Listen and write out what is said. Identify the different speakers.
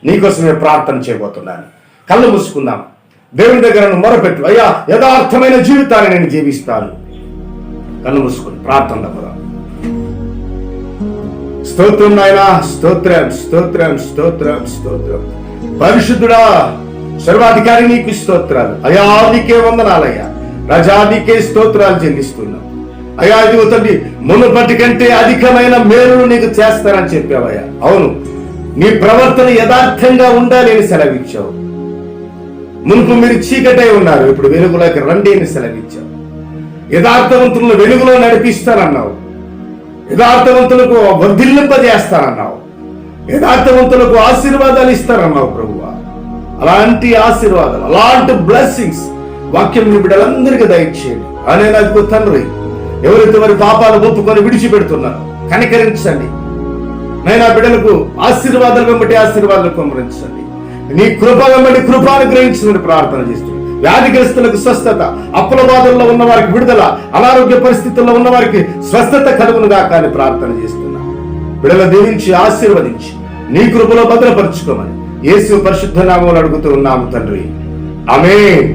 Speaker 1: నీకోసమే ప్రార్థన చేయబోతున్నాను. కళ్ళు మూసుకుందాం. దేవుని దగ్గర మొరపెట్టు. అయ్యా, యథార్థమైన జీవితాన్ని నేను జీవిస్తాను. కళ్ళు మూసుకుని ప్రార్థన పదాం. స్తోత్రం నాయనా, స్తోత్రం స్తోత్రం స్తోత్రం స్తోత్రం. పరిశుద్ధుడా, సర్వాధికారి నీకు స్తోత్రాలు. అయ్యా, నీకే వందనాలయ్యా. రాజా, నీకే స్తోత్రాలు చెల్లిస్తున్నాం. అయ్యా, ఇదిగో తండ్రి, మునుపటి కంటే అధికమైన మేలును నీకు చేస్తానని చెప్పావయ్యా. అవును, నీ ప్రవర్తన యథార్థంగా ఉండాలి అని సెలవిచ్చావు. మునుపు మీరు చీకటై ఉన్నారు, ఇప్పుడు వెలుగులోకి రండి అని సెలవిచ్చావు. యథార్థవంతులను వెలుగులో నడిపిస్తానన్నావు. యథార్థవంతులకు వర్ధిల్లింపజేస్తానన్నావు. యథార్థవంతులకు ఆశీర్వాదాలు ఇస్తానన్నావు ప్రభువా. అలాంటి ఆశీర్వాదాలు, అలాంటి బ్లెస్సింగ్స్ వాక్యం బిడ్డలందరికీ దయచేయండి. అనే నాకు తండ్రి, ఎవరైతే వారి పాపాలు ఒప్పుకొని విడిచిపెడుతున్నారు కనికరించండి. నైనా బిడ్డలకు ఆశీర్వాదాలు వెంబడి ఆశీర్వాదాలు కుమ్మరించండి. నీ కృప వెంబడి కృపాను గ్రహించమని ప్రార్థన చేస్తుంది. వ్యాధిగ్రస్తులకు స్వస్థత, అప్పుల బాధల్లో ఉన్న వారికి విడుదల, అనారోగ్య పరిస్థితుల్లో ఉన్న వారికి స్వస్థత కలుగునుగా కానీ ప్రార్థన చేస్తున్నా. బిడ్డలు దీవించి ఆశీర్వదించి నీ కృపలో భద్రపరుచుకోమని యేసు పరిశుద్ధ నామములో అడుగుతూ ఉన్నాము తండ్రి. ఆమేన్.